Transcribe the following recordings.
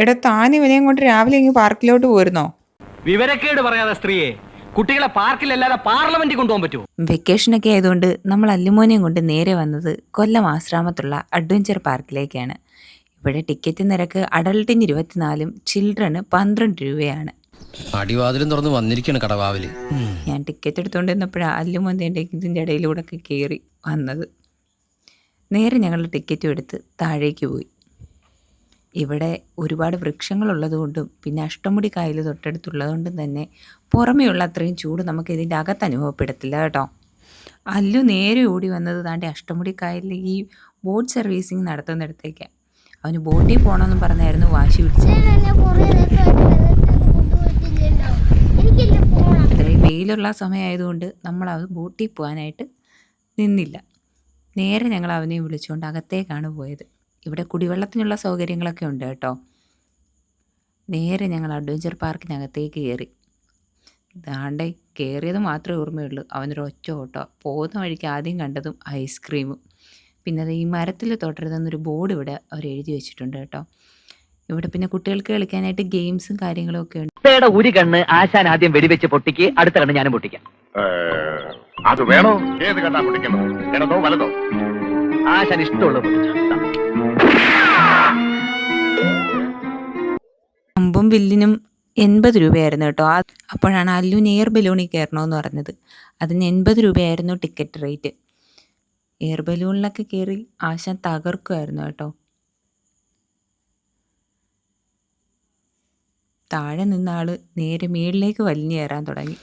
എടാ താൻ ഇവനെയും കൊണ്ട് രാവിലെ ഇങ്ങ് പാർക്കിലോട്ട് പോരുന്നോ? വിവരക്കേട് പറയാതെ സ്ത്രീയെ, കുട്ടികളെ പാർക്കിലല്ലാതെ പാർലമെന്റിൽ കൊണ്ടുപോകാൻ പറ്റുമോ? വെക്കേഷനൊക്കെ ആയതുകൊണ്ട് നമ്മൾ അല്ലുമോനെയും കൊണ്ട് നേരെ വന്നത് കൊല്ലം ആശ്രാമത്തുള്ള അഡ്വഞ്ചർ പാർക്കിലേക്കാണ്. ഇവിടെ ടിക്കറ്റ് നിരക്ക് അഡൾട്ടിന് 24, ചിൽഡ്രന് 12 രൂപയാണ്. അടിവാതിലും തുറന്ന് വന്നിരിക്കുകയാണ് കടവാവില്. ഞാൻ ടിക്കറ്റ് എടുത്തുകൊണ്ടിരുന്നപ്പോഴാണ് അല്ലുമോൻ്റെ ഇതിൻ്റെ ഇടയിലൂടെ ഒക്കെ കയറി വന്നത്. നേരെ ഞങ്ങൾ ടിക്കറ്റും എടുത്ത് താഴേക്ക് പോയി. ഇവിടെ ഒരുപാട് വൃക്ഷങ്ങളുള്ളതുകൊണ്ടും പിന്നെ അഷ്ടമുടി കായൽ തൊട്ടടുത്തുള്ളതുകൊണ്ടും തന്നെ പുറമെയുള്ള അത്രയും ചൂട് നമുക്ക് ഇതിൻ്റെ അകത്ത് അനുഭവപ്പെടത്തില്ല കേട്ടോ. അല്ലു നേരെ ഓടി വന്നത് താണ്ടെ അഷ്ടമുടി കായലിൽ ഈ ബോട്ട് സർവീസിങ് നടത്തുന്നിടത്തേക്കാണ്. അവന് ബോട്ടിൽ പോകണമെന്ന് പറഞ്ഞായിരുന്നു വാശി പിടിച്ചത്. ഇത്രയും വെയിലുള്ള സമയമായതുകൊണ്ട് നമ്മൾ അത് ബോട്ടിൽ പോകാനായിട്ട് നിന്നില്ല. നേരെ ഞങ്ങൾ അവനെയും വിളിച്ചുകൊണ്ട് അകത്തേക്കാണ് പോയത്. ഇവിടെ കുടിവെള്ളത്തിനുള്ള സൗകര്യങ്ങളൊക്കെ ഉണ്ട് കേട്ടോ. നേരെ ഞങ്ങൾ അഡ്വഞ്ചർ പാർക്കിനകത്തേക്ക് കയറി. ദാണ്ടെ കയറിയത് മാത്രമേ ഓർമ്മയുള്ളൂ. അവനൊരു ഒറ്റ ഓട്ടോ. പോകുന്ന വഴിക്ക് ആദ്യം കണ്ടതും ഐസ്ക്രീമും. പിന്നെ അത് ഈ മരത്തിൽ തൊട്ടരുതെന്നൊരു ബോർഡ് ഇവിടെ അവർ എഴുതി വെച്ചിട്ടുണ്ട് കേട്ടോ. ഇവിടെ പിന്നെ കുട്ടികൾക്ക് കളിക്കാനായിട്ട് ഗെയിംസും കാര്യങ്ങളും ഒക്കെ ഉണ്ട്. ഒരു കണ്ണ് ആശാൻ ആദ്യം വെടിവെച്ച് പൊട്ടിക്ക്, അടുത്ത കണ്ണ് ഞാനും പൊട്ടിക്കാം. അത് വേണോ? ഏത് കണ്ണാ പൊട്ടിക്കുന്നത്? ഇടതോ വലതോ? ആശാൻ ഇഷ്ടമുള്ളത് പൊട്ടിച്ചു. അമ്പും വില്ലിനും 80 രൂപയായിരുന്നു കേട്ടോ. അപ്പോഴാണ് അല്ലുവിന് എയർ ബലൂണിൽ കയറണമെന്ന് പറഞ്ഞത്. അതിന് 80 രൂപയായിരുന്നു ടിക്കറ്റ് റേറ്റ്. എയർ ബലൂണിലൊക്കെ കയറി ആശാൻ തകർക്കുമായിരുന്നു കേട്ടോ. താഴെ നിന്ന ആൾ നേരെ മേളിലേക്ക് വലിഞ്ഞു കയറാൻ തുടങ്ങി.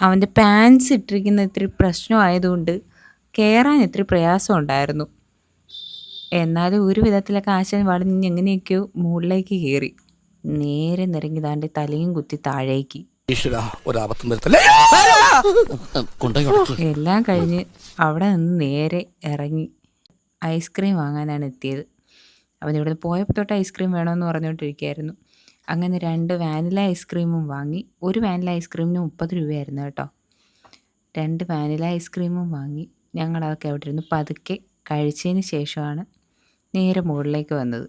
അവൻ്റെ പാൻസ് ഇട്ടിരിക്കുന്ന ഇത്തിരി പ്രശ്നമായതുകൊണ്ട് കയറാൻ ഇത്തിരി പ്രയാസം ഉണ്ടായിരുന്നു. എന്നാലും ഒരു വിധത്തിലൊക്കെ ആശാൻ വളഞ്ഞ് എങ്ങനെയൊക്കെയോ മുകളിലേക്ക് കയറി. നേരെ നിറങ്ങി താണ്ടി തലയും കുത്തി താഴേക്ക്. എല്ലാം കഴിഞ്ഞ് അവിടെ നിന്ന് നേരെ ഇറങ്ങി ഐസ്ക്രീം വാങ്ങാനാണ് എത്തിയത്. അവനിവിടെ പോയപ്പോൾ തൊട്ട് ഐസ്ക്രീം വേണമെന്ന് പറഞ്ഞുകൊണ്ടിരിക്കുകയായിരുന്നു. അങ്ങനെ 2 വാനില ഐസ്ക്രീമും വാങ്ങി. ഒരു വാനില ഐസ്ക്രീമിന് 30 രൂപയായിരുന്നു കേട്ടോ. 2 വാനില ഐസ്ക്രീമും വാങ്ങി ഞങ്ങളതൊക്കെ അവിടെ ഇരുന്ന് പതുക്കെ കഴിച്ചതിന് ശേഷമാണ് നേരെ മുകളിലേക്ക് വന്നത്.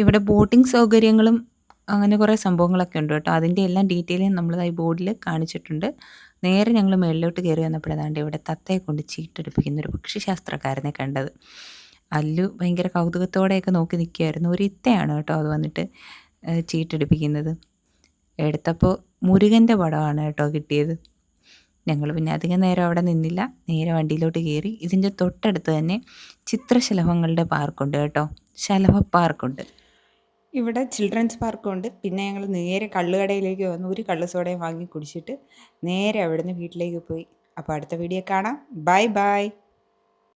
ഇവിടെ ബോട്ടിംഗ് സൗകര്യങ്ങളും അങ്ങനെ കുറേ സംഭവങ്ങളൊക്കെ ഉണ്ട് കേട്ടോ. അതിൻ്റെ എല്ലാം ഡീറ്റെയിലും നമ്മളതായി ബോർഡിൽ കാണിച്ചിട്ടുണ്ട്. നേരെ ഞങ്ങൾ മുകളിലോട്ട് കയറി വന്നപ്പോഴാണ്ട് ഇവിടെ തത്തയെ കൊണ്ട് ചീട്ടെടുപ്പിക്കുന്ന ഒരു പക്ഷിശാസ്ത്രക്കാരനെ കണ്ടത്. അല്ലു ഭയങ്കര കൗതുകത്തോടെയൊക്കെ നോക്കി നിൽക്കുകയായിരുന്നു. ഒരു ഇത്തയാണ് കേട്ടോ അത് വന്നിട്ട് ചീട്ടെടുപ്പിക്കുന്നത്. എടുത്തപ്പോൾ മുരുകൻ്റെ പടമാണ് കേട്ടോ കിട്ടിയത്. ഞങ്ങൾ പിന്നെ അധികം നേരം അവിടെ നിന്നില്ല. നേരെ വണ്ടിയിലോട്ട് കയറി. ഇതിൻ്റെ തൊട്ടടുത്ത് തന്നെ ചിത്രശലഭങ്ങളുടെ പാർക്കുണ്ട് കേട്ടോ. ശലഭ പാർക്കുണ്ട്. ഇവിടെ ചിൽഡ്രൻസ് പാർക്കുണ്ട്. പിന്നെ ഞങ്ങൾ നേരെ കള്ളുകടയിലേക്ക് വന്നു. ഒരു കള്ള് സോഡയും വാങ്ങി കുടിച്ചിട്ട് നേരെ അവിടുന്ന് വീട്ടിലേക്ക് പോയി. അപ്പോൾ അടുത്ത വീഡിയോ കാണാം. Bye bye.